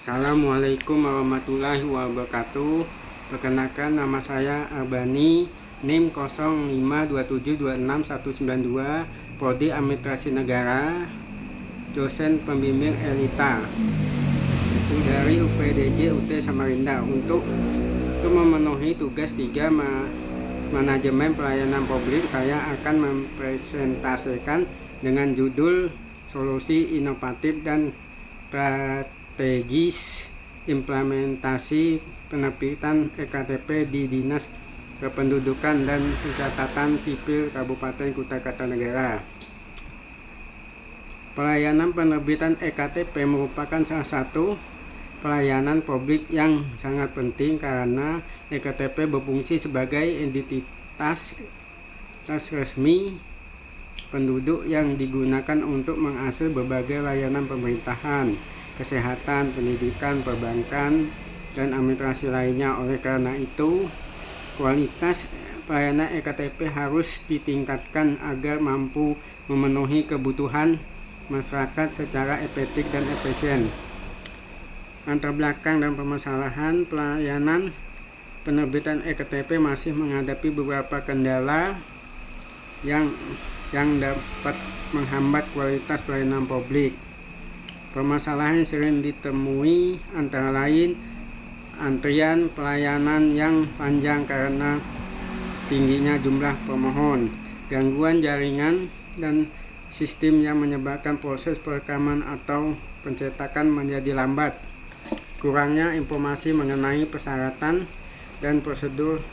Assalamualaikum warahmatullahi wabarakatuh. Perkenalkan, nama saya Arbani, NIM 0527269192, Prodi Administrasi Negara, dosen pembimbing Elita dari UPDJ UT Samarinda. Untuk memenuhi tugas 3 manajemen pelayanan publik, saya akan mempresentasikan dengan judul solusi inovatif dan strategis implementasi penerbitan EKTP di Dinas Kependudukan dan Pencatatan Sipil Kabupaten Kutai Kartanegara. Pelayanan penerbitan EKTP merupakan salah satu pelayanan publik yang sangat penting karena EKTP berfungsi sebagai identitas resmi penduduk yang digunakan untuk mengakses berbagai layanan pemerintahan, kesehatan, pendidikan, perbankan, dan administrasi lainnya. Oleh karena itu, kualitas pelayanan EKTP harus ditingkatkan agar mampu memenuhi kebutuhan masyarakat secara efektif dan efisien. Latar belakang dan permasalahan pelayanan penerbitan EKTP masih menghadapi beberapa kendala yang dapat menghambat kualitas pelayanan publik. Permasalahan yang sering ditemui antara lain antrian pelayanan yang panjang karena tingginya jumlah pemohon, gangguan jaringan dan sistem yang menyebabkan proses perekaman atau pencetakan menjadi lambat, kurangnya informasi mengenai persyaratan dan prosedur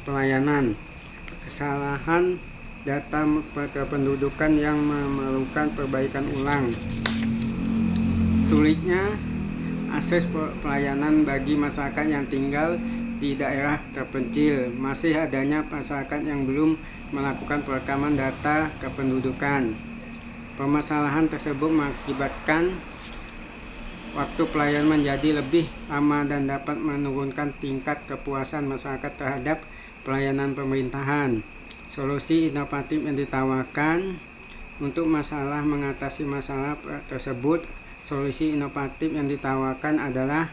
pelayanan, kesalahan data kependudukan yang memerlukan perbaikan ulang, sulitnya akses pelayanan bagi masyarakat yang tinggal di daerah terpencil, masih adanya masyarakat yang belum melakukan perekaman data kependudukan. Permasalahan tersebut mengakibatkan waktu pelayanan menjadi lebih lama dan dapat menurunkan tingkat kepuasan masyarakat terhadap pelayanan pemerintahan. Solusi inovatif yang ditawarkan untuk mengatasi masalah tersebut. Solusi inovatif yang ditawarkan adalah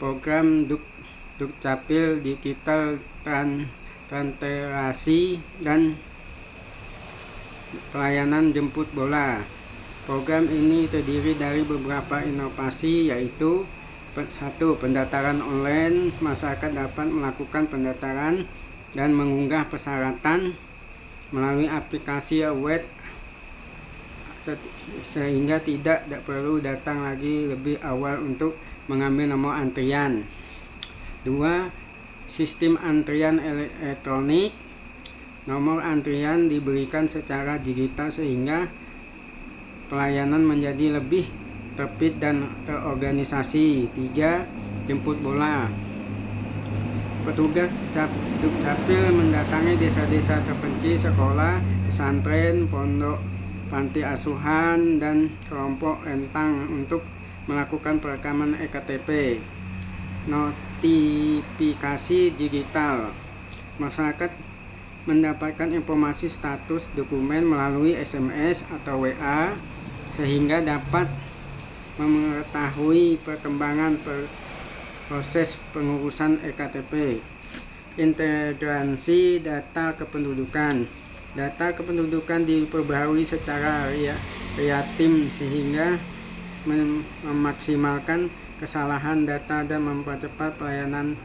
program Dukcapil Digital Transliterasi dan pelayanan jemput bola. Program ini terdiri dari beberapa inovasi, yaitu 1. Pendaftaran online. Masyarakat dapat melakukan pendaftaran dan mengunggah persyaratan melalui aplikasi web sehingga tidak perlu datang lagi lebih awal untuk mengambil nomor antrian. 2. Sistem antrian elektronik. Nomor antrian diberikan secara digital sehingga pelayanan menjadi lebih tertib dan terorganisasi. 3. Jemput bola. Petugas Dukcapil mendatangi desa-desa terpencil, sekolah, pesantren, pondok, panti asuhan, dan kelompok rentang untuk melakukan perekaman EKTP. Notifikasi digital. Masyarakat mendapatkan informasi status dokumen melalui SMS atau WA sehingga dapat mengetahui perkembangan proses pengurusan EKTP. Integrasi data kependudukan. Data kependudukan diperbarui secara real-time sehingga memaksimalkan kesalahan data dan mempercepat pelayanan.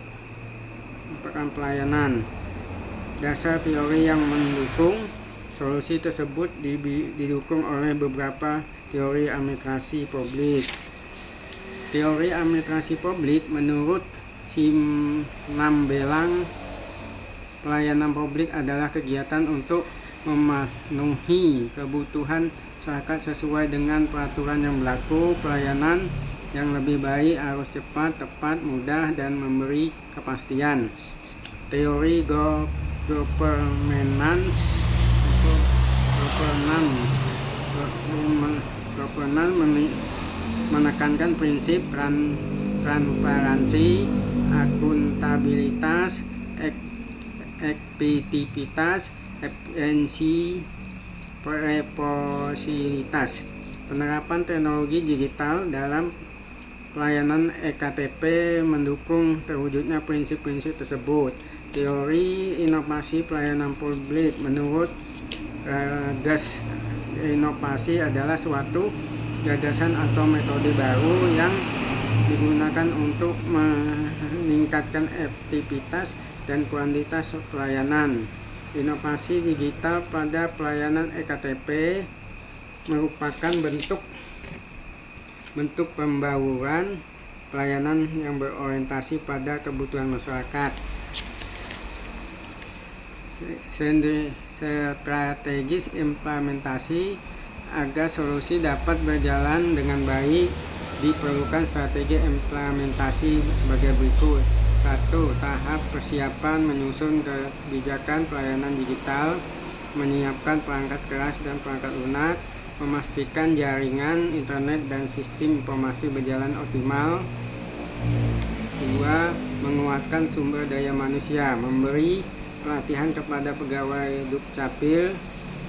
Dasar teori yang mendukung solusi tersebut didukung oleh beberapa teori administrasi publik. Teori administrasi publik menurut Simlambelang, pelayanan publik adalah kegiatan untuk memenuhi kebutuhan masyarakat sesuai dengan peraturan yang berlaku. Pelayanan yang lebih baik harus cepat, tepat, mudah, dan memberi kepastian. Teori governance menekankan prinsip transparansi, akuntabilitas, efektivitas, efisiensi, reposibilitas. Penerapan teknologi digital dalam pelayanan EKTP mendukung terwujudnya prinsip-prinsip tersebut. Teori inovasi pelayanan publik menurut GAS, inovasi adalah suatu gagasan atau metode baru yang digunakan untuk meningkatkan efektivitas dan kuantitas pelayanan. Inovasi digital pada pelayanan EKTP merupakan bentuk pembauran pelayanan yang berorientasi pada kebutuhan masyarakat. Strategis implementasi agar solusi dapat berjalan dengan baik diperlukan strategi implementasi sebagai berikut. 1. Tahap persiapan menyusun kebijakan pelayanan digital, menyiapkan perangkat keras dan perangkat lunak, memastikan jaringan internet dan sistem informasi berjalan optimal. 2. Menguatkan sumber daya manusia, memberi pelatihan kepada pegawai Dukcapil,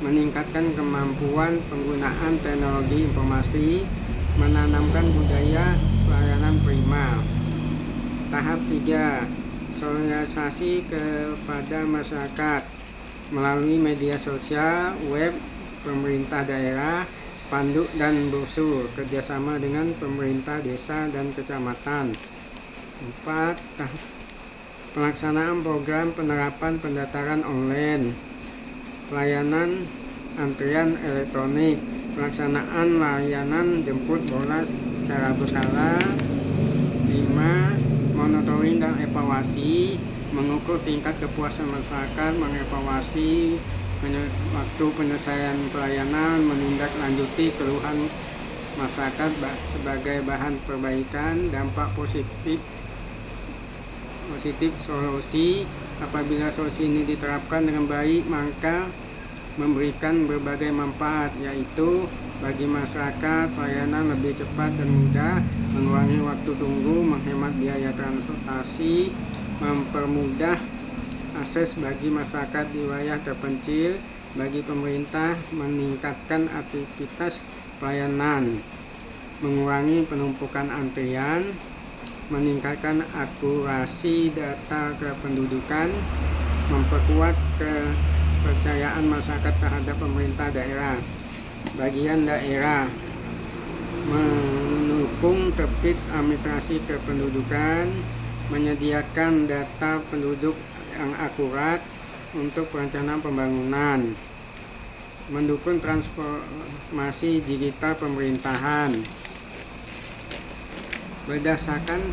meningkatkan kemampuan penggunaan teknologi informasi, menanamkan budaya pelayanan prima. Tahap 3. Sosialisasi kepada masyarakat melalui media sosial, web, pemerintah daerah, spanduk dan brosur, kerjasama dengan pemerintah desa dan kecamatan. 4. Pelaksanaan program penerapan pendaftaran online, pelayanan antrian elektronik, pelaksanaan layanan jemput bola secara berkala. 5. Monitoring dan evaluasi, mengukur tingkat kepuasan masyarakat, mengevaluasi waktu penyelesaian pelayanan, menindaklanjuti keluhan masyarakat sebagai bahan perbaikan. Dampak positif solusi. Apabila solusi ini diterapkan dengan baik, maka memberikan berbagai manfaat, yaitu bagi masyarakat pelayanan lebih cepat dan mudah, mengurangi waktu tunggu, menghemat biaya transportasi, mempermudah akses bagi masyarakat di wilayah terpencil, bagi pemerintah meningkatkan aktivitas pelayanan, mengurangi penumpukan antrian, meningkatkan akurasi data kependudukan, memperkuat kepercayaan masyarakat terhadap pemerintah daerah. Bagian daerah mendukung terbit administrasi kependudukan, menyediakan data penduduk yang akurat untuk perencanaan pembangunan, mendukung transformasi digital pemerintahan. Berdasarkan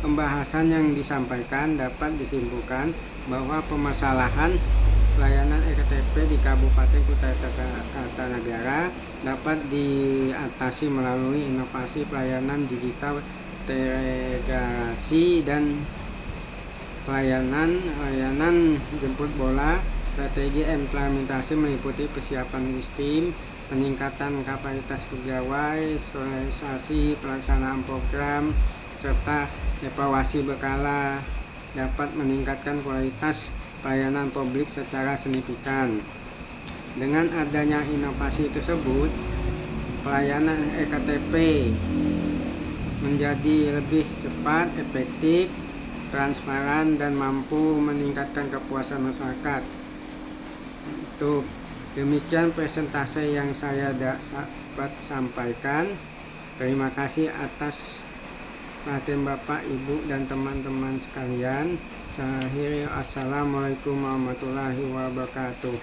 pembahasan yang disampaikan, dapat disimpulkan bahwa permasalahan pelayanan EKTP di Kabupaten Kutai Kartanegara dapat diatasi melalui inovasi pelayanan digital, integrasi dan layanan jemput bola. Strategi implementasi meliputi persiapan sistem, peningkatan kapasitas pegawai, sosialisasi pelaksanaan program, serta evaluasi berkala dapat meningkatkan kualitas pelayanan publik secara signifikan. Dengan adanya inovasi tersebut, pelayanan EKTP menjadi lebih cepat, efektif, transparan, dan mampu meningkatkan kepuasan masyarakat. Demikian presentasi yang saya dapat sampaikan. Terima kasih atas perhatian Bapak, Ibu, dan teman-teman sekalian. Assalamualaikum warahmatullahi wabarakatuh.